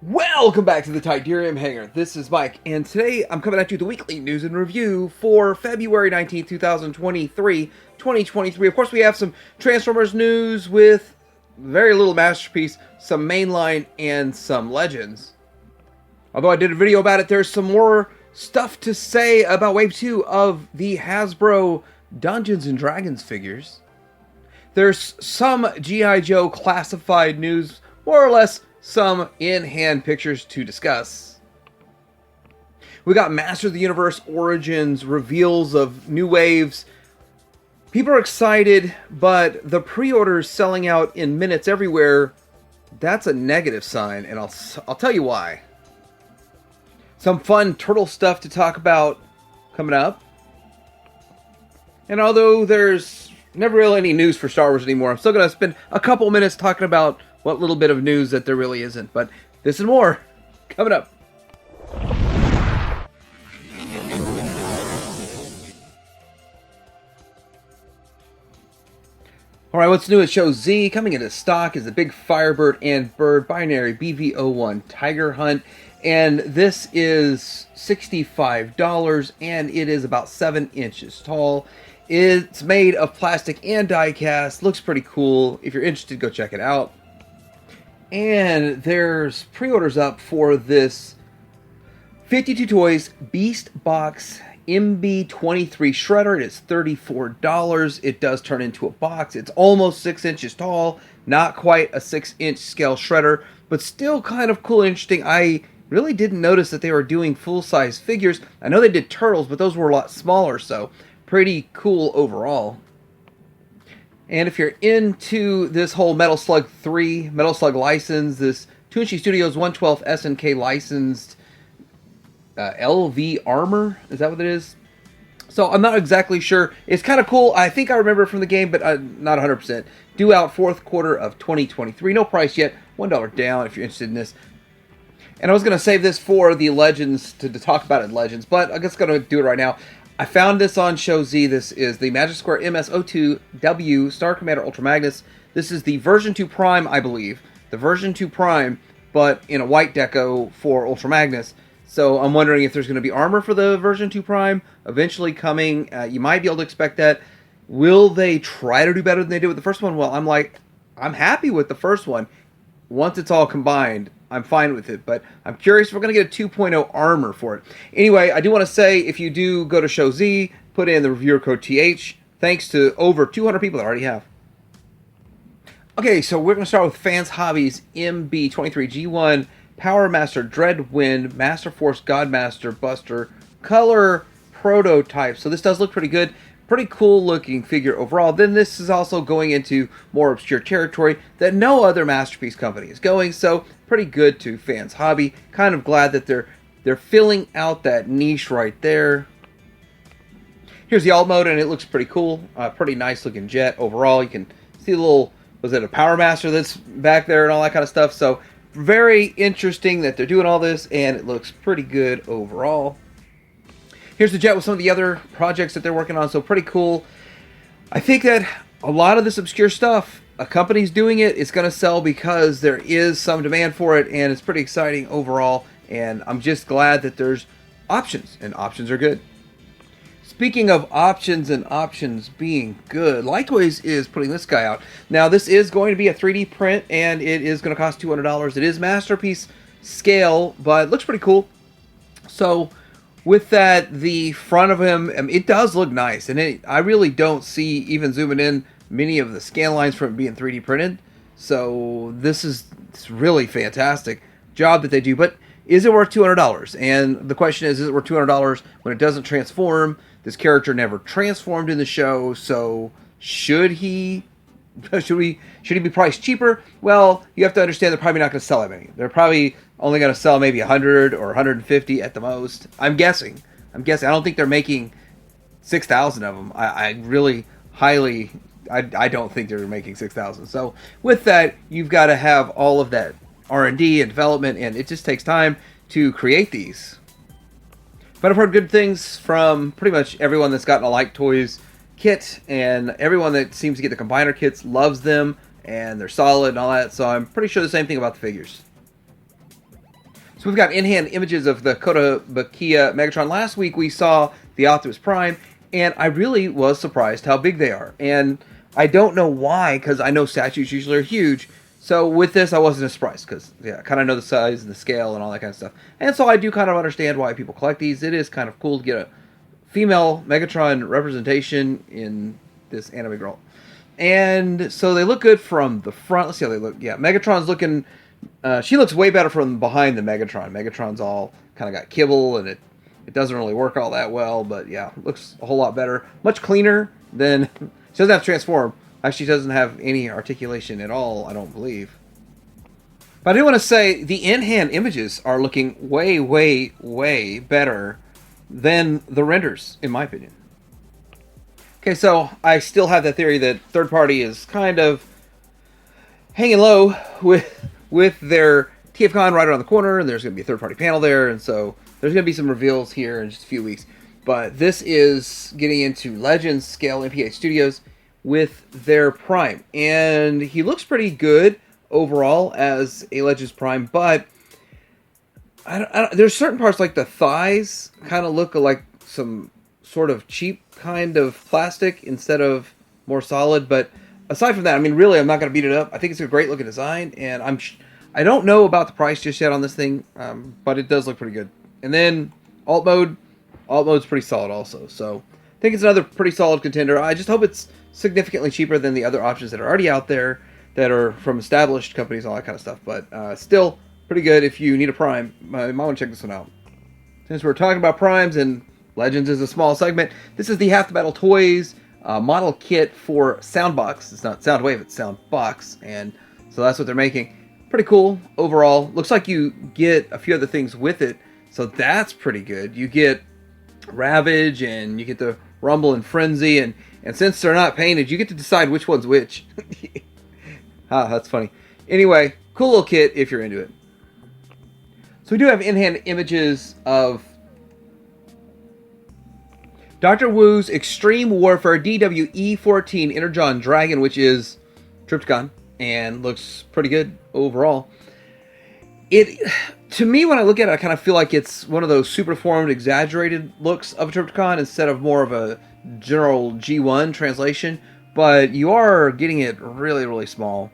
Welcome back to the Tydirium Hangar. This is Mike, and today I'm coming at you with the weekly news and review for February 19th, 2023. Of course, we have some Transformers news with very little Masterpiece, some mainline, and some Legends. Although I did a video about it, there's some more stuff to say about Wave 2 of the Hasbro Dungeons & Dragons figures. There's some G.I. Joe classified news, more or less some in-hand pictures to discuss. We got Master of the Universe Origins reveals of new waves. People are excited, but the pre-orders selling out in minutes everywhere, that's a negative sign, and I'll tell you why. Some fun turtle stuff to talk about coming up. And although there's never really any news for Star Wars anymore, I'm still going to spend a couple minutes talking about what little bit of news that there really isn't. But this and more coming up. Alright, what's new at Show Z? Coming into stock is the Big Firebird and Bird Binary BV01 Tiger Hunt. And this is $65, and it is about 7 inches tall. It's made of plastic and die-cast. Looks pretty cool. If you're interested, go check it out. And there's pre-orders up for this 52 Toys Beast Box MB23 Shredder. It is $34. It does turn into a box. It's almost 6 inches tall. Not quite a 6-inch scale shredder, but still kind of cool and interesting. I really didn't notice that they were doing full-size figures. I know they did turtles, but those were a lot smaller, so pretty cool overall. And if you're into this whole Metal Slug 3, Metal Slug license, this Toonshi Studios 112 SNK licensed LV Armor, is that what it is? So I'm not exactly sure. It's kind of cool. I think I remember it from the game, but not 100%. Due out fourth quarter of 2023. No price yet. $1 down if you're interested in this. And I was going to save this for the Legends, to talk about it in Legends, but I'm just going to do it right now. I found this on Show Z. This is the Magic Square MS-02W Star Commander Ultra Magnus. This is the version 2 Prime, I believe. The version 2 Prime, but in a white deco for Ultra Magnus. So I'm wondering if there's going to be armor for the version 2 Prime eventually coming. You might be able to expect that. Will they try to do better than they did with the first one? Well, I'm happy with the first one. Once it's all combined, I'm fine with it, but I'm curious if we're going to get a 2.0 armor for it. Anyway, I do want to say, if you do go to Show Z, put in the reviewer code TH, thanks to over 200 people that already have. Okay, so we're going to start with Fans Hobbies MB23G1 Power Master Dreadwind Master Force Godmaster Buster Color Prototype. So this does look pretty good. Pretty cool looking figure overall. Then this is also going into more obscure territory that no other Masterpiece company is going, so pretty good to Fans Hobby. Kind of glad that they're filling out that niche right there. Here's the alt mode, and it looks pretty cool. Pretty nice looking jet overall. You can see a little, was it a Power Master that's back there and all that kind of stuff. So very interesting that they're doing all this, and it looks pretty good overall. Here's the jet with some of the other projects that they're working on, so pretty cool. I think that a lot of this obscure stuff, a company's doing it, it's going to sell because there is some demand for it, and it's pretty exciting overall, and I'm just glad that there's options, and options are good. Speaking of options and options being good, Lightways is putting this guy out. Now, this is going to be a 3D print, and it is going to cost $200. It is Masterpiece scale, but it looks pretty cool. So with that, the front of him, it does look nice, and I really don't see, even zooming in, many of the scan lines from it being 3D printed. So it's really fantastic job that they do. But is it worth $200? And the question is it worth $200 when it doesn't transform? This character never transformed in the show, so should he be priced cheaper? Well, you have to understand they're probably not going to sell that many. They're probably only going to sell maybe 100 or 150 at the most. I'm guessing. I don't think they're making 6,000 of them. I don't think they're making 6,000. So with that, you've got to have all of that R&D and development, and it just takes time to create these. But I've heard good things from pretty much everyone that's gotten a Like Toys kit, and everyone that seems to get the combiner kits loves them, and they're solid and all that, so I'm pretty sure the same thing about the figures. So we've got in-hand images of the Kotobukiya Megatron. Last week we saw the Optimus Prime, and I really was surprised how big they are. And I don't know why, because I know statues usually are huge. So with this, I wasn't surprised, because I kind of know the size and the scale and all that kind of stuff. And so I do kind of understand why people collect these. It is kind of cool to get a female Megatron representation in this anime girl. And so they look good from the front. Let's see how they look. Yeah, Megatron's looking... she looks way better from behind the Megatron. Megatron's all kind of got kibble, and it doesn't really work all that well. But yeah, looks a whole lot better. Much cleaner than... She doesn't have to transform. Actually, doesn't have any articulation at all, I don't believe. But I do want to say the in-hand images are looking way, way, way better than the renders, in my opinion. Okay, so I still have that theory that third party is kind of hanging low with their TFcon right around the corner, and there's going to be a third party panel there, and so there's going to be some reveals here in just a few weeks. But this is getting into Legends scale MPH Studios with their Prime. And he looks pretty good overall as a Legends Prime, but there's certain parts like the thighs kind of look like some sort of cheap kind of plastic instead of more solid. But aside from that, I mean, really, I'm not going to beat it up. I think it's a great looking design, and I don't know about the price just yet on this thing, but it does look pretty good. And then alt mode's pretty solid also. So I think it's another pretty solid contender. I just hope it's significantly cheaper than the other options that are already out there that are from established companies and all that kind of stuff. But still pretty good if you need a Prime. You might want to check this one out. Since we're talking about Primes and Legends is a small segment, this is the Half the Battle Toys model kit for Soundbox. It's not Soundwave, it's Soundbox. And so that's what they're making. Pretty cool overall. Looks like you get a few other things with it. So that's pretty good. You get Ravage and you get the Rumble and Frenzy, and since they're not painted, you get to decide which one's which. That's funny. Anyway, cool little kit if you're into it. So we do have in-hand images of Dr. Wu's Extreme Warfare DWE-14 Energon Dragon, which is Trypticon, and looks pretty good overall. To me, when I look at it, I kind of feel like it's one of those super-formed, exaggerated looks of a Trypticon instead of more of a general G1 translation. But you are getting it really, really small.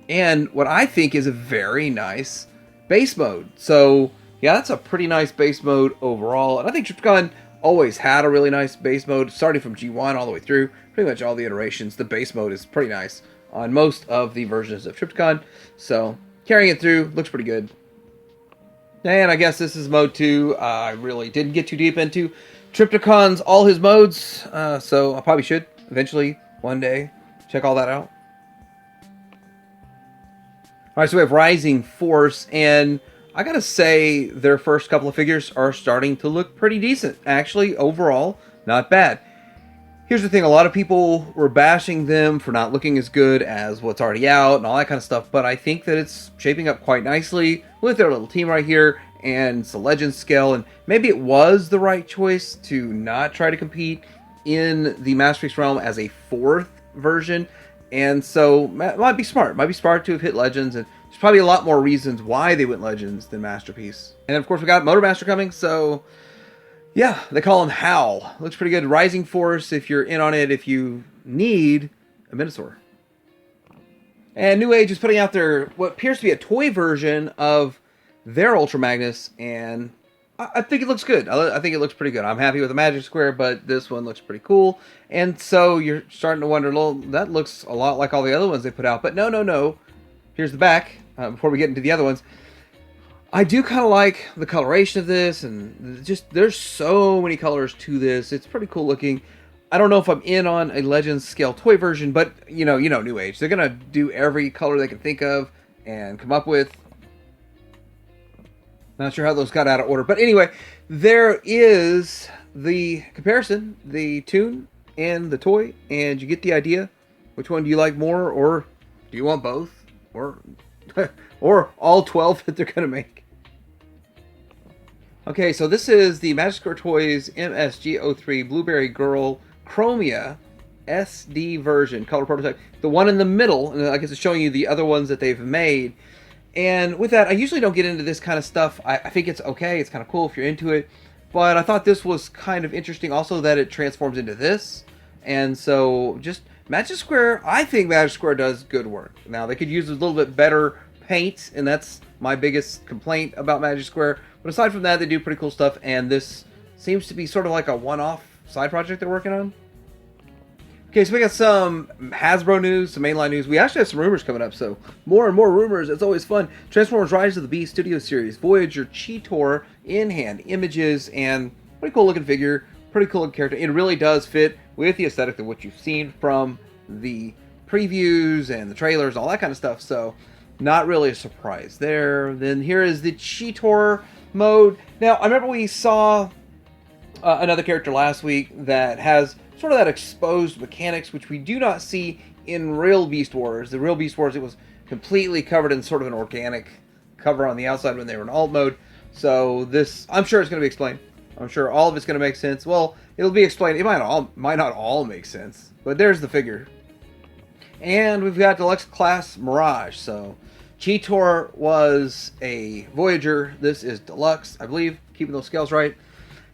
And what I think is a very nice base mode. So, yeah, that's a pretty nice base mode overall. And I think Trypticon always had a really nice base mode, starting from G1 all the way through. Pretty much all the iterations, the base mode is pretty nice on most of the versions of Trypticon. So, carrying it through, looks pretty good. And I guess this is mode 2. I really didn't get too deep into Trypticon's all his modes, so I probably should eventually one day check all that out. Alright, so we have Rising Force, and I gotta say their first couple of figures are starting to look pretty decent. Actually, overall, not bad. Here's the thing, a lot of people were bashing them for not looking as good as what's already out and all that kind of stuff, but I think that it's shaping up quite nicely with their little team right here, and it's a Legends scale, and maybe it was the right choice to not try to compete in the Masterpiece realm as a fourth version, and so it might be smart. It might be smart to have hit Legends, and there's probably a lot more reasons why they went Legends than Masterpiece. And of course we got Motormaster coming, so yeah, they call him Hal. Looks pretty good. Rising Force, if you're in on it, if you need a Minotaur. And New Age is putting out their, what appears to be a toy version of their Ultra Magnus, and I think it looks good. I think it looks pretty good. I'm happy with the Magic Square, but this one looks pretty cool. And so you're starting to wonder, well, that looks a lot like all the other ones they put out. But no. Here's the back, before we get into the other ones. I do kind of like the coloration of this, and just there's so many colors to this. It's pretty cool looking. I don't know if I'm in on a Legends scale toy version, but you know New Age. They're gonna do every color they can think of and come up with. Not sure how those got out of order, but anyway, there is the comparison, the tune and the toy, and you get the idea. Which one do you like more, or do you want both, or or all 12 that they're gonna make? Okay, so this is the Magic Square Toys MSG03 Blueberry Girl Chromia SD version, color prototype. The one in the middle, and I guess it's showing you the other ones that they've made. And with that, I usually don't get into this kind of stuff. I think it's okay. It's kind of cool if you're into it. But I thought this was kind of interesting also that it transforms into this. And so just Magic Square, I think Magic Square does good work. Now, they could use a little bit better paint, and that's my biggest complaint about Magic Square. But aside from that, they do pretty cool stuff. And this seems to be sort of like a one-off side project they're working on. Okay, so we got some Hasbro news, some mainline news. We actually have some rumors coming up, so more and more rumors. It's always fun. Transformers Rise of the Beast Studio Series, Voyager Cheetor in hand, images, and pretty cool looking figure, pretty cool looking character. It really does fit with the aesthetic of what you've seen from the previews and the trailers, all that kind of stuff, so not really a surprise there. Then here is the Cheetor mode. Now, I remember we saw another character last week that has sort of that exposed mechanics, which we do not see in real Beast Wars. The real Beast Wars, it was completely covered in sort of an organic cover on the outside when they were in alt mode. So this, I'm sure it's going to be explained. I'm sure all of it's going to make sense. Well, it'll be explained. It might not all make sense, but there's the figure. And we've got Deluxe Class Mirage. So Cheetor was a Voyager. This is Deluxe, I believe, keeping those scales right.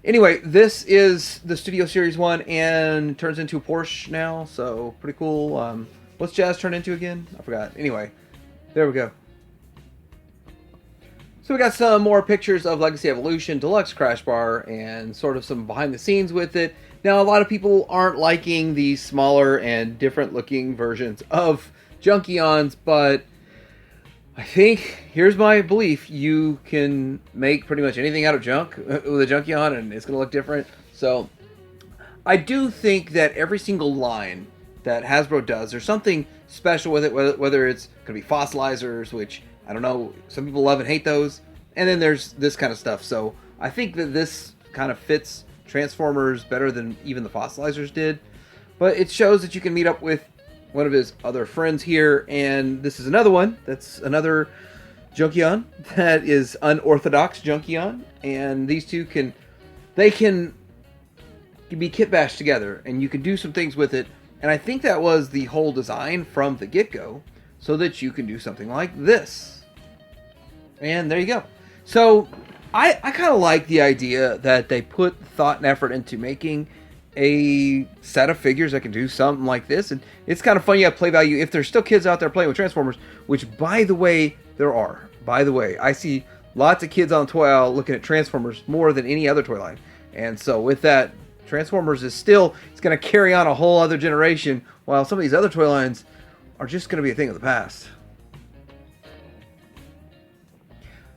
Anyway, this is the Studio Series 1 and turns into a Porsche now, so pretty cool. What's Jazz turn into again? I forgot. Anyway, there we go. So we got some more pictures of Legacy Evolution, Deluxe Crash Bar, and sort of some behind the scenes with it. Now, a lot of people aren't liking these smaller and different looking versions of Junkions, but I think, here's my belief, you can make pretty much anything out of junk with a Junkion, and it's going to look different. So, I do think that every single line that Hasbro does, there's something special with it, whether it's going to be fossilizers, which, I don't know, some people love and hate those, and then there's this kind of stuff. So, I think that this kind of fits Transformers better than even the fossilizers did. But it shows that you can meet up with one of his other friends here, and this is another one. That's another Junkion that is unorthodox Junkion, and these two can be kit bashed together, and you can do some things with it. And I think that was the whole design from the get-go, so that you can do something like this. And there you go. So I kind of like the idea that they put thought and effort into making a set of figures that can do something like this, and it's kind of fun. You have play value if there's still kids out there playing with Transformers, which, by the way, there are. By the way, I see lots of kids on the toy aisle looking at Transformers more than any other toy line, and so with that, Transformers it's going to carry on a whole other generation, while some of these other toy lines are just going to be a thing of the past.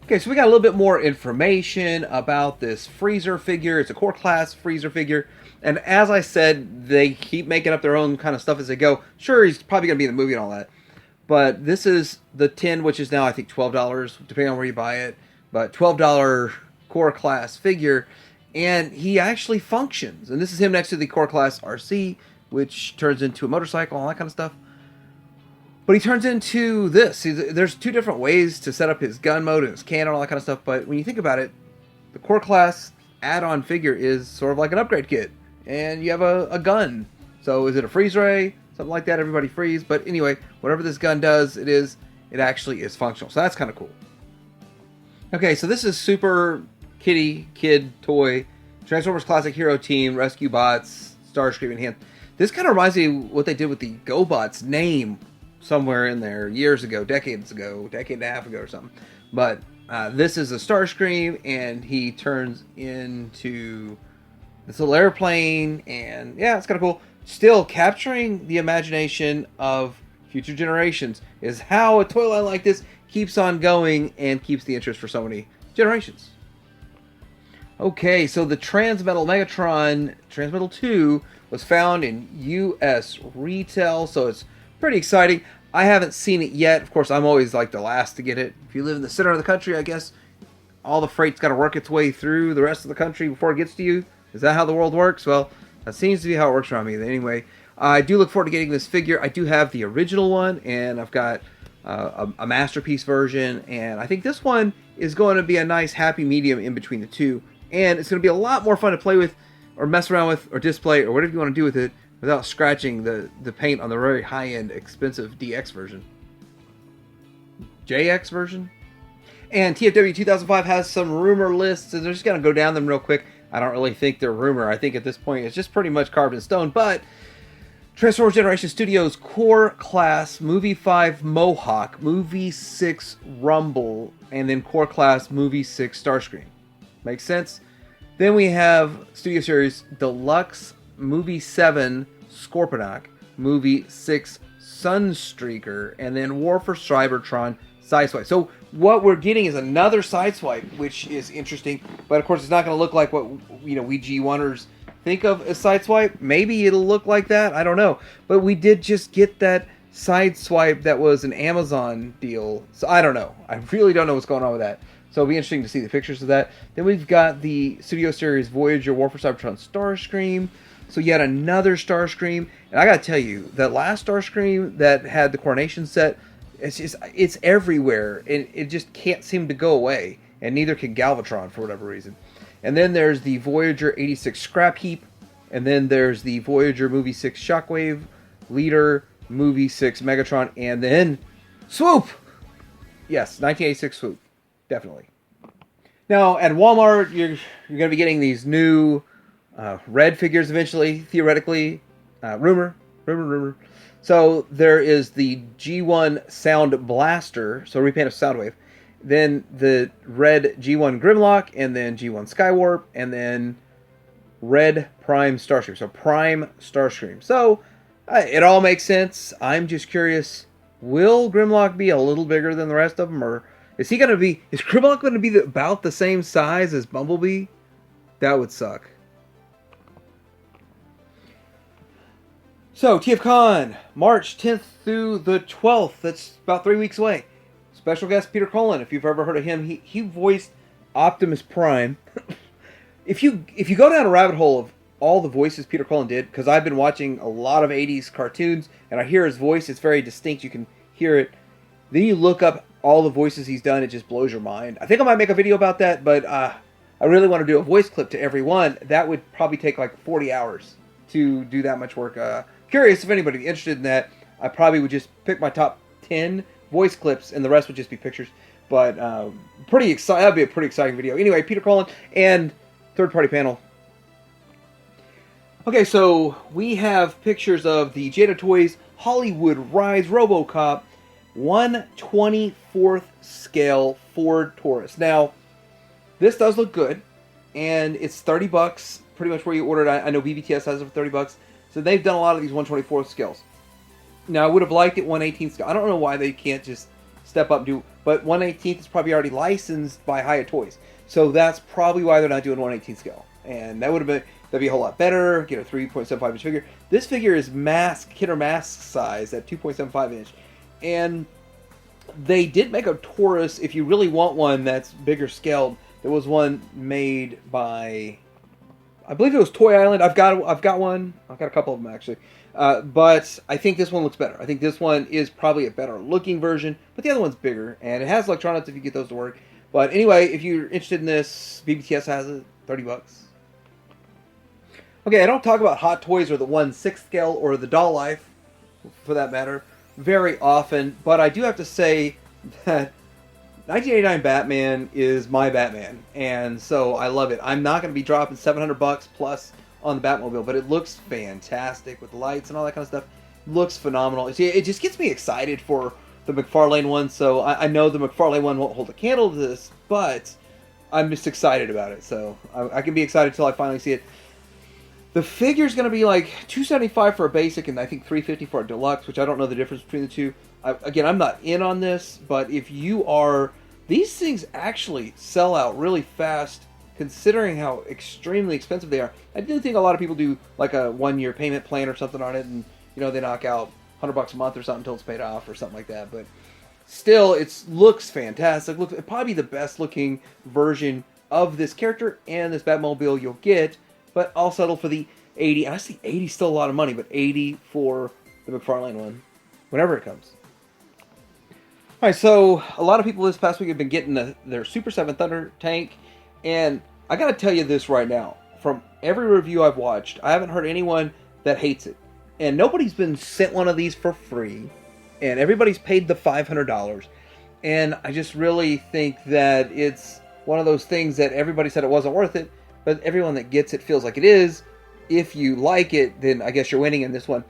Okay, so we got a little bit more information about this Freezer figure. It's a core class Freezer figure. And as I said, they keep making up their own kind of stuff as they go. Sure, he's probably going to be in the movie and all that. But this is the tin, which is now, I think, $12, depending on where you buy it. But $12 core class figure. And he actually functions. And this is him next to the core class RC, which turns into a motorcycle, all that kind of stuff. But he turns into this. There's two different ways to set up his gun mode and his cannon, all that kind of stuff. But when you think about it, the core class add-on figure is sort of like an upgrade kit. And you have a gun. So is it a freeze ray? Something like that, everybody freeze. But anyway, whatever this gun does, it actually is functional. So that's kind of cool. Okay, so this is Super Kid Toy, Transformers Classic Hero Team, Rescue Bots, Starscream in hand. This kind of reminds me of what they did with the GoBots name somewhere in there years ago, decade and a half ago or something. But this is a Starscream, and he turns into this little airplane, and yeah, it's kind of cool. Still capturing the imagination of future generations is how a toy line like this keeps on going and keeps the interest for so many generations. Okay, so the Transmetal Megatron Transmetal 2 was found in US retail, so it's pretty exciting. I haven't seen it yet. Of course, I'm always like the last to get it. If you live in the center of the country, I guess all the freight's got to work its way through the rest of the country before it gets to you. Is that how the world works? Well, that seems to be how it works around me. Anyway, I do look forward to getting this figure. I do have the original one, and I've got a Masterpiece version, and I think this one is going to be a nice happy medium in between the two, and it's going to be a lot more fun to play with or mess around with or display or whatever you want to do with it without scratching the paint on the very high-end expensive DX version. JX version. And TFW 2005 has some rumor lists, and they're just going to go down them real quick. I don't really think they're rumor. I think at this point it's just pretty much carved in stone. But Transformers Generation Studios Core Class Movie 5 Mohawk, Movie 6 Rumble, and then Core Class Movie 6 Starscream. Makes sense? Then we have Studio Series Deluxe Movie 7 Scorponok, Movie 6 Sunstreaker, and then War for Cybertron Sideswipe. So what we're getting is another Sideswipe, which is interesting. But of course, it's not going to look like what we G1ers think of as Sideswipe. Maybe it'll look like that. I don't know. But we did just get that Sideswipe that was an Amazon deal. So I don't know. I really don't know what's going on with that. So it'll be interesting to see the pictures of that. Then we've got the Studio Series Voyager War for Cybertron Starscream. So yet another Starscream. And I got to tell you, that last Starscream that had the Coronation set, it's everywhere. And it just can't seem to go away. And neither can Galvatron for whatever reason. And then there's the Voyager 86 Scrap Heap. And then there's the Voyager Movie 6 Shockwave, Leader, Movie 6 Megatron, and then Swoop! Yes, 1986 Swoop. Definitely. Now, at Walmart, you're going to be getting these new red figures eventually, theoretically. Rumor. So there is the G1 Sound Blaster, so repaint of Soundwave. Then the red G1 Grimlock, and then G1 Skywarp, and then red Prime Starscream. So Prime Starscream. So it all makes sense. I'm just curious, will Grimlock be a little bigger than the rest of them, or is Grimlock going to be about the same size as Bumblebee? That would suck. So TFcon, March 10th through the 12th. That's about 3 weeks away. Special guest Peter Cullen, if you've ever heard of him, he voiced Optimus Prime. If you go down a rabbit hole of all the voices Peter Cullen did, because I've been watching a lot of 80s cartoons, and I hear his voice, it's very distinct, you can hear it. Then you look up all the voices he's done, it just blows your mind. I think I might make a video about that, but I really want to do a voice clip to every one. That would probably take like 40 hours to do that much work. Curious if anybody's interested in that. I probably would just pick my top 10 voice clips, and the rest would just be pictures. But pretty exciting. That'd be a pretty exciting video. Anyway, Peter Cullen and third-party panel. Okay, so we have pictures of the Jada Toys Hollywood Rise Robocop 1/24th scale Ford Taurus. Now, this does look good, and it's $30, pretty much where you order it. I know BBTS has it for $30, so they've done a lot of these 1/24th scales. Now, I would have liked it 1/18th scale. I don't know why they can't just step up and do, but 1/18th is probably already licensed by Hiya Toys, so that's probably why they're not doing 1/18th scale, and that'd be a whole lot better. Get a 3.75 inch figure. This figure is Kidder Mask size at 2.75 inch, and they did make a Taurus. If you really want one that's bigger scaled, there was one made by, I believe it was Toy Island. I've got one. I've got a couple of them actually. But I think this one looks better. I think this one is probably a better looking version, but the other one's bigger, and it has electronics if you get those to work. But anyway, if you're interested in this, BBTS has it, $30. Okay, I don't talk about Hot Toys or the 1/6 scale or the Doll Life, for that matter, very often, but I do have to say that 1989 Batman is my Batman, and so I love it. I'm not going to be dropping $700 plus on the Batmobile, but it looks fantastic with the lights and all that kind of stuff. It looks phenomenal. It just gets me excited for the McFarlane one, so I know the McFarlane one won't hold a candle to this, but I'm just excited about it, so I can be excited until I finally see it. The figure's going to be like $275 for a basic and I think $350 for a deluxe, which I don't know the difference between the two. Again, I'm not in on this, but if you are, these things actually sell out really fast considering how extremely expensive they are. I do think a lot of people do like a 1-year payment plan or something on it, and they knock out $100 a month or something until it's paid off or something like that. But still, it looks fantastic. Looks probably the best looking version of this character and this Batmobile you'll get. But I'll settle for the $80. I see $80 still a lot of money, but $80 for the McFarlane one, whenever it comes. All right, so a lot of people this past week have been getting their Super 7 Thunder tank, and I got to tell you this right now. From every review I've watched, I haven't heard anyone that hates it. And nobody's been sent one of these for free, and everybody's paid the $500. And I just really think that it's one of those things that everybody said it wasn't worth it, but everyone that gets it feels like it is. If you like it, then I guess you're winning in this one.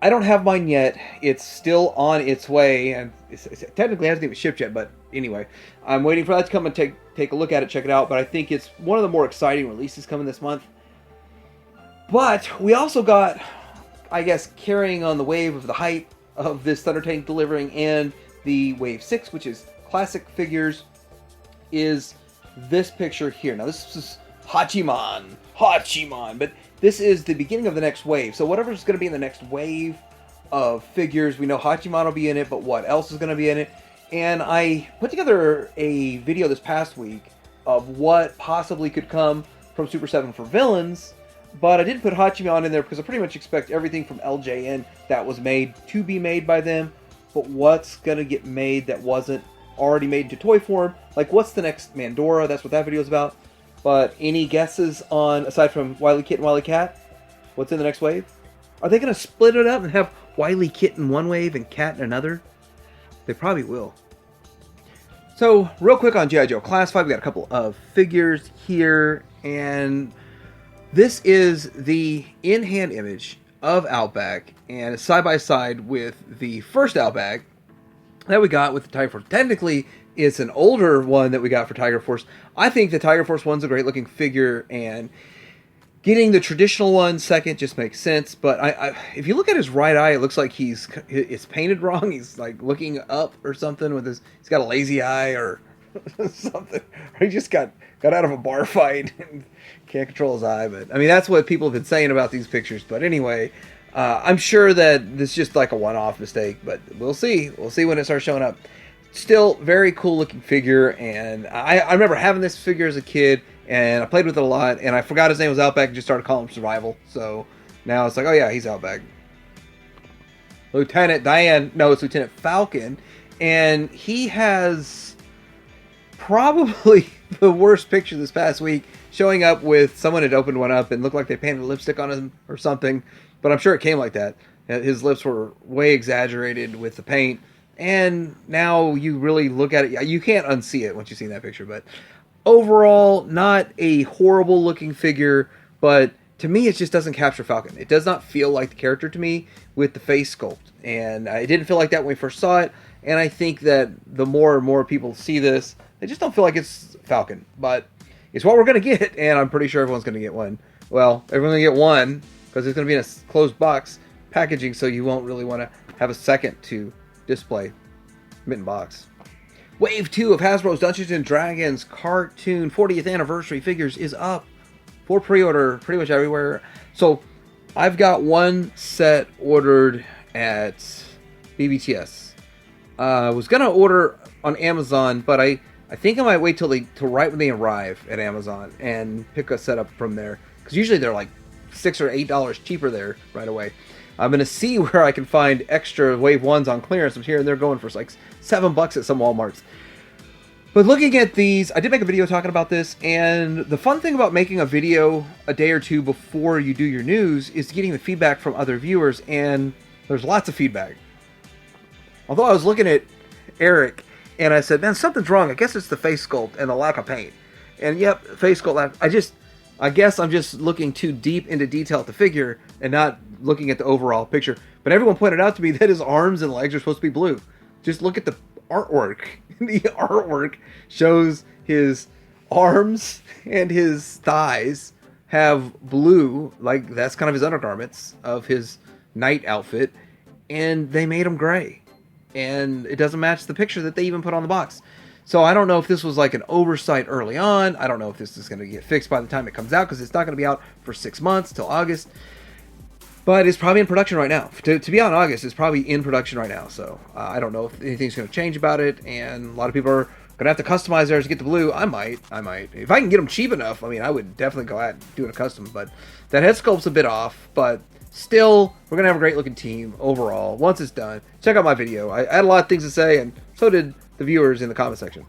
I don't have mine yet. It's still on its way, and it technically hasn't even shipped yet, but anyway. I'm waiting for that to come and take a look at it, check it out, but I think it's one of the more exciting releases coming this month. But we also got, I guess, carrying on the wave of the hype of this Thunder Tank delivering, and the Wave 6, which is classic figures, is this picture here. Now, this is Hachiman, but this is the beginning of the next wave. So whatever's going to be in the next wave of figures, we know Hachiman will be in it, but what else is going to be in it? And I put together a video this past week of what possibly could come from Super 7 for villains, but I didn't put Hachiman in there because I pretty much expect everything from LJN that was made to be made by them. But what's going to get made that wasn't already made into toy form? Like, what's the next Mandora? That's what that video is about. But any guesses on, aside from Wily Kit and Wily Cat, what's in the next wave? Are they going to split it up and have Wily Kit in one wave and Cat in another? They probably will. So, real quick on G.I. Joe Classified, we got a couple of figures here. And this is the in-hand image of Outback, and it's side by side with the first Outback that we got with the Tiger Force. Technically, it's an older one that we got for Tiger Force. I think the Tiger Force one's a great looking figure, and getting the traditional one second just makes sense. But if you look at his right eye, it looks like it's painted wrong. He's like looking up or something with he's got a lazy eye or something. Or he just got out of a bar fight and can't control his eye. But I mean, that's what people have been saying about these pictures. But anyway, I'm sure that this is just like a one-off mistake, but we'll see. We'll see when it starts showing up. Still, very cool looking figure, and I remember having this figure as a kid, and I played with it a lot, and I forgot his name was Outback and just started calling him Survival. So now it's like, oh yeah, he's Outback. Lieutenant Falcon, and he has probably the worst picture this past week, showing up with someone had opened one up and looked like they painted lipstick on him or something, but I'm sure it came like that. His lips were way exaggerated with the paint, and now you really look at it, you can't unsee it once you've seen that picture. But overall, not a horrible looking figure, but to me it just doesn't capture Falcon. It does not feel like the character to me with the face sculpt, and it didn't feel like that when we first saw it. And I think that the more and more people see this, they just don't feel like it's Falcon. But it's what we're going to get, and I'm pretty sure everyone's going to get one. Well, everyone's going to get one, because it's going to be in a closed box packaging, so you won't really want to have a second to display. Mitten box. Wave 2 of Hasbro's Dungeons & Dragons cartoon 40th anniversary figures is up for pre-order pretty much everywhere. So I've got one set ordered at BBTS. I was going to order on Amazon, but I think I might wait till right when they arrive at Amazon and pick a setup from there. Because usually they're like $6 or $8 cheaper there right away. I'm going to see where I can find extra Wave 1s on clearance. I'm here and they're going for like $7 at some Walmarts. But looking at these, I did make a video talking about this, and the fun thing about making a video a day or two before you do your news is getting the feedback from other viewers, and there's lots of feedback. Although I was looking at Eric, and I said, man, something's wrong. I guess it's the face sculpt and the lack of paint. And yep, face sculpt. I guess I'm just looking too deep into detail at the figure and not looking at the overall picture. But everyone pointed out to me that his arms and legs are supposed to be blue. Just look at the artwork. The artwork shows his arms and his thighs have blue, like that's kind of his undergarments of his night outfit, and they made him gray. And it doesn't match the picture that they even put on the box. So I don't know if this was like an oversight early on. I don't know if this is going to get fixed by the time it comes out, because it's not going to be out for 6 months till August. But it's probably in production right now. To be out in August, it's probably in production right now. So I don't know if anything's going to change about it. And a lot of people are going to have to customize theirs to get the blue. I might. If I can get them cheap enough, I mean, I would definitely go out doing a custom. But that head sculpt's a bit off. But still, we're going to have a great looking team overall once it's done. Check out my video. I had a lot of things to say, and so did the viewers in the comment section.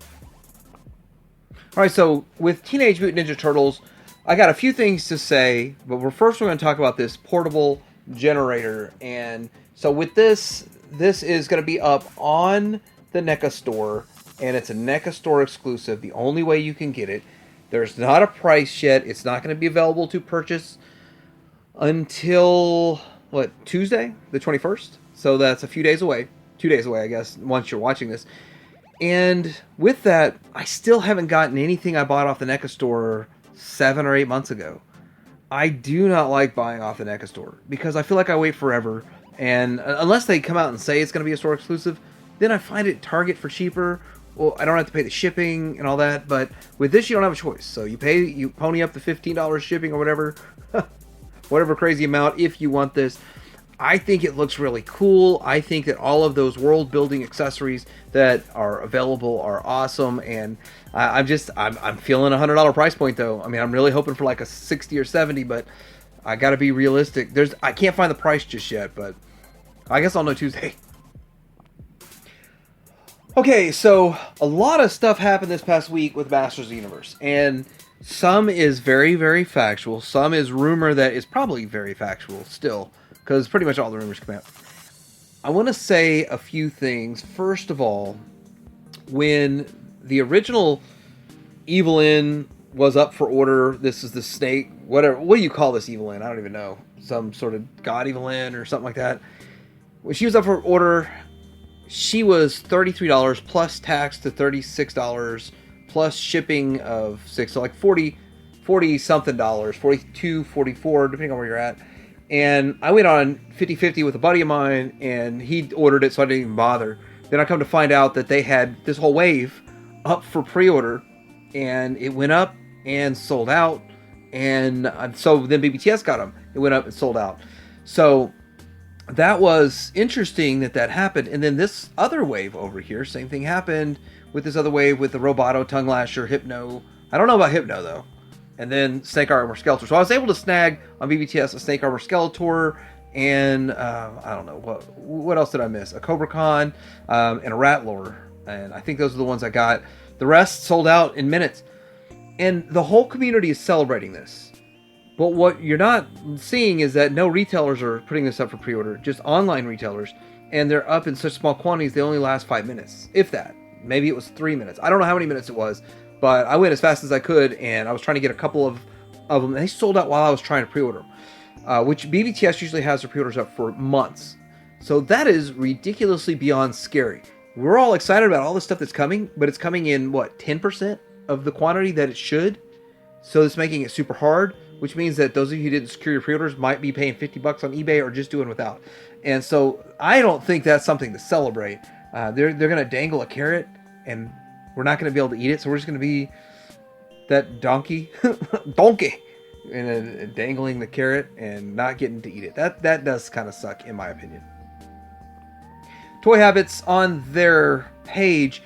Alright, so with Teenage Mutant Ninja Turtles, I got a few things to say, but we're going to talk about this portable generator. And so with this is going to be up on the the NECA store, and it's a NECA store exclusive. The only way you can get it. There's not a price yet. It's not going to be available to purchase until, what, Tuesday, the 21st? So that's a few days away. 2 days away, I guess, once you're watching this. And with that, I still haven't gotten anything I bought off the NECA store 7 or 8 months ago. I do not like buying off the NECA store because I feel like I wait forever. And unless they come out and say it's going to be a store exclusive, then I find it Target for cheaper. Well, I don't have to pay the shipping and all that, but with this, you don't have a choice. So you pony up the $15 shipping or whatever, whatever crazy amount if you want this. I think it looks really cool. I think that all of those world building accessories that are available are awesome, and I'm feeling a $100 price point though. I mean, I'm really hoping for like a 60 or 70, but I got to be realistic. I can't find the price just yet, but I guess I'll know Tuesday. Okay, so a lot of stuff happened this past week with Masters of the Universe, and some is very, very factual. Some is rumor that is probably very factual still, because pretty much all the rumors come out. I want to say a few things. First of all, when the original Evelyn was up for order, this is the snake, whatever. What do you call this Evelyn? I don't even know. Some sort of god Evelyn or something like that. When she was up for order, she was $33 plus tax to $36 plus shipping of $6, so like 40 something dollars, 42, 44, depending on where you're at. And I went on 50-50 with a buddy of mine, and he ordered it, so I didn't even bother. Then I come to find out that they had this whole wave up for pre-order, and it went up and sold out. And so then BBTS got them. It went up and sold out. So that was interesting that happened. And then this other wave over here, same thing happened with this other wave with the Roboto, Tongue Lasher, Hypno. I don't know about Hypno, though. And then Snake Armor Skeletor. So I was able to snag on BBTS a Snake Armor Skeletor, and I don't know, what else did I miss? A Cobra Con, and a Ratlore. And I think those are the ones I got. The rest sold out in minutes. And the whole community is celebrating this. But what you're not seeing is that no retailers are putting this up for pre-order, just online retailers. And they're up in such small quantities, they only last 5 minutes, if that. Maybe it was 3 minutes. I don't know how many minutes it was, but I went as fast as I could, and I was trying to get a couple of them. And they sold out while I was trying to pre-order them, which BBTS usually has their pre-orders up for months. So that is ridiculously beyond scary. We're all excited about all the stuff that's coming, but it's coming in, 10% of the quantity that it should? So it's making it super hard, which means that those of you who didn't secure your pre-orders might be paying $50 on eBay or just doing without. And so I don't think that's something to celebrate. They're going to dangle a carrot, and we're not going to be able to eat it, so we're just going to be that donkey, and dangling the carrot and not getting to eat it. That does kind of suck, in my opinion. Toy Habits on their page,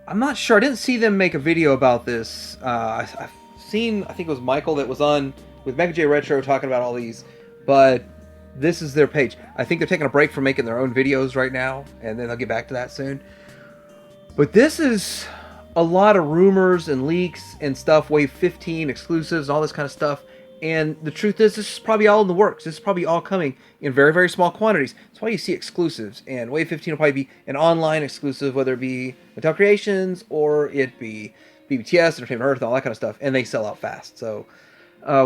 I'm not sure. I didn't see them make a video about this. I've seen, I think it was Michael that was on with Mega J Retro talking about all these, but this is their page. I think they're taking a break from making their own videos right now, and then they'll get back to that soon. But this is a lot of rumors and leaks and stuff, Wave 15 exclusives, all this kind of stuff. And the truth is, this is probably all in the works. This is probably all coming in very, very small quantities. That's why you see exclusives. And Wave 15 will probably be an online exclusive, whether it be Mattel Creations or it be BBTS, Entertainment Earth, and all that kind of stuff. And they sell out fast. So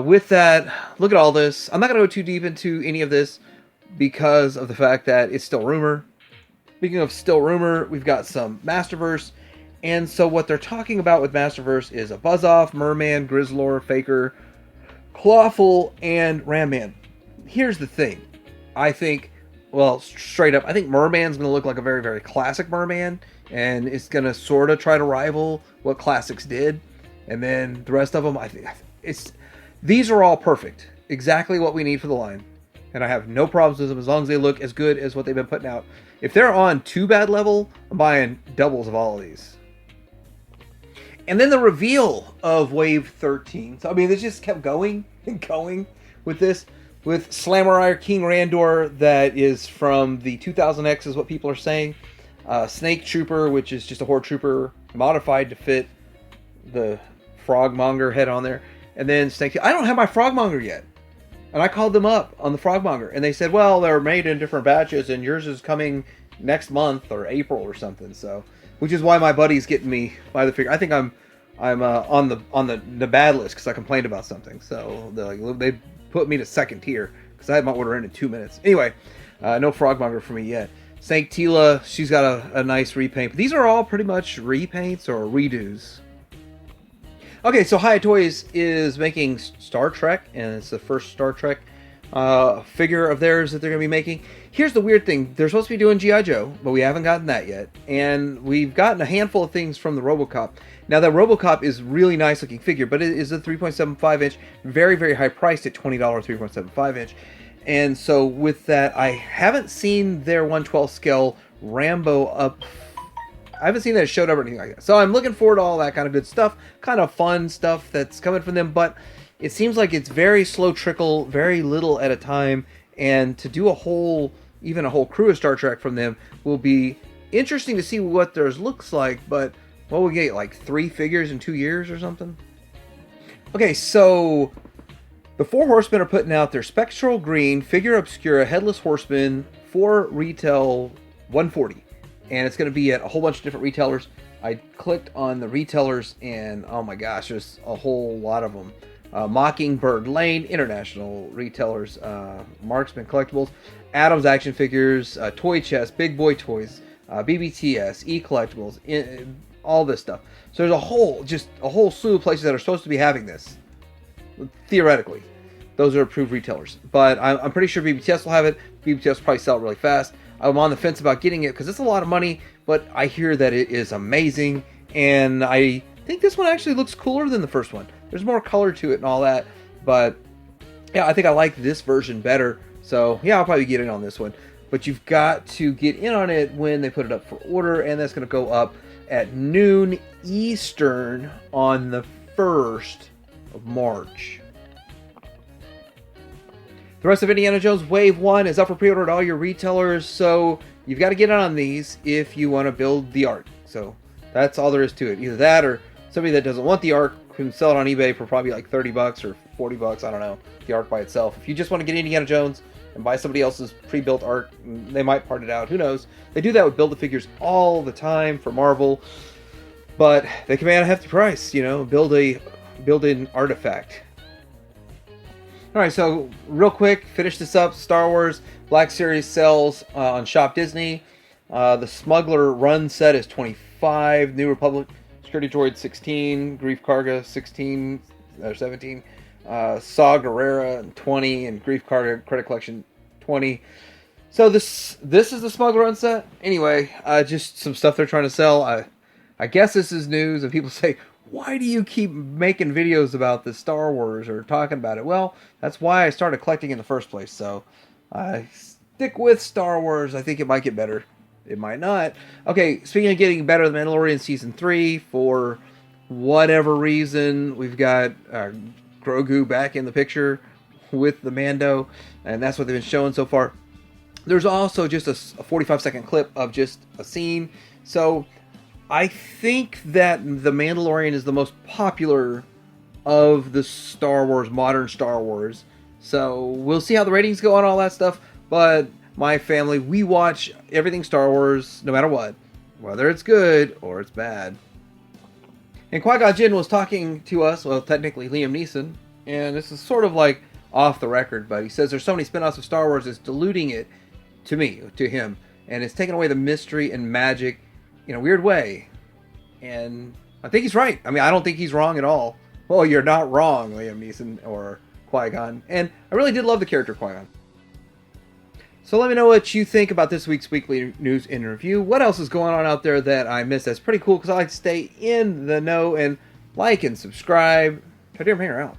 with that, look at all this. I'm not going to go too deep into any of this because of the fact that it's still rumor. Speaking of still rumor, we've got some Masterverse. And so what they're talking about with Masterverse is a Buzz-Off, Merman, Grizzlor, Faker, Clawful, and Ram Man. Here's the thing. I think, well, straight up, I think Merman's going to look like a very, very classic Merman, and it's going to sort of try to rival what Classics did. And then the rest of them, I think these are all perfect. Exactly what we need for the line. And I have no problems with them as long as they look as good as what they've been putting out. If they're on too bad level, I'm buying doubles of all of these. And then the reveal of Wave 13. So, I mean, this just kept going and going with this. With Slamarire King Randor, that is from the 2000X, is what people are saying. Snake Trooper, which is just a Horde Trooper modified to fit the Frogmonger head on there. And then Snake... I don't have my Frogmonger yet. And I called them up on the Frogmonger. And they said, well, they're made in different batches, and yours is coming next month or April or something. So which is why my buddy's getting me by the figure. I think I'm on the bad list because I complained about something. So they put me to second tier because I had my order in 2 minutes. Anyway, no Frogmonger for me yet. Snake Tila, she's got a nice repaint. But these are all pretty much repaints or redos. Okay, so Hiya Toys is making Star Trek, and it's the first Star Trek figure of theirs that they're going to be making. Here's the weird thing. They're supposed to be doing G.I. Joe, but we haven't gotten that yet. And we've gotten a handful of things from the Robocop. Now, that Robocop is really nice looking figure, but it is a 3.75 inch, very, very high priced at $20 3.75 inch. And so with that, I haven't seen their 1/12 scale Rambo up. I haven't seen that showed up or anything like that. So I'm looking forward to all that kind of good stuff, kind of fun stuff that's coming from them. But it seems like it's very slow trickle, very little at a time. And to do even a whole crew of Star Trek from them will be interesting to see what theirs looks like. But what will we get, like 3 figures in 2 years or something? Okay, so the 4 Horsemen are putting out their Spectral Green Figure Obscura Headless Horseman for retail $140. And it's going to be at a whole bunch of different retailers. I clicked on the retailers and oh my gosh, there's a whole lot of them. Mockingbird Lane, international retailers, Marksman Collectibles, Adams Action Figures, Toy Chest, Big Boy Toys, BBTS, E-Collectibles, all this stuff. So there's a whole slew of places that are supposed to be having this. Theoretically, those are approved retailers. But I'm pretty sure BBTS will have it. BBTS will probably sell it really fast. I'm on the fence about getting it because it's a lot of money, but I hear that it is amazing, and I think this one actually looks cooler than the first one. There's more color to it and all that, but yeah, I think I like this version better. So yeah, I'll probably get in on this one. But you've got to get in on it when they put it up for order, and that's going to go up at noon Eastern on the 1st of March. The rest of Indiana Jones Wave 1 is up for pre-order at all your retailers, so you've got to get in on these if you want to build the Ark. So that's all there is to it. Either that or somebody that doesn't want the Ark can sell it on eBay for probably like $30 or $40, I don't know, the Ark by itself. If you just want to get Indiana Jones and buy somebody else's pre-built Ark, they might part it out, who knows. They do that with Build-A-Figures all the time for Marvel, but they command a hefty price, build-in artifact. Alright, so real quick, finish this up. Star Wars Black Series sells on Shop Disney. The Smuggler Run set is $25. New Republic Security Droid 16. Grief Karga 16 or 17. Saw Gerrera 20. And Grief Karga Credit Collection 20. So this is the Smuggler Run set. Anyway, just some stuff they're trying to sell. I guess this is news, and people say, why do you keep making videos about the Star Wars or talking about it? Well, that's why I started collecting in the first place. So I stick with Star Wars. I think it might get better. It might not. Okay, speaking of getting better, The Mandalorian Season 3, for whatever reason, we've got Grogu back in the picture with the Mando, and that's what they've been showing so far. There's also just a 45-second clip of just a scene. So I think that The Mandalorian is the most popular of the Star Wars, modern Star Wars. So we'll see how the ratings go on all that stuff. But my family, we watch everything Star Wars no matter what. Whether it's good or it's bad. And Qui-Gon Jinn was talking to us, well, technically Liam Neeson. And this is sort of like off the record, but he says there's so many spin-offs of Star Wars, it's diluting it to him. And it's taking away the mystery and magic in a weird way. And I think he's right. I mean, I don't think he's wrong at all. Well, you're not wrong, Liam Neeson or Qui-Gon. And I really did love the character Qui-Gon. So let me know what you think about this week's Weekly News in Review. What else is going on out there that I missed? That's pretty cool because I like to stay in the know, and like and subscribe. Try to hear out.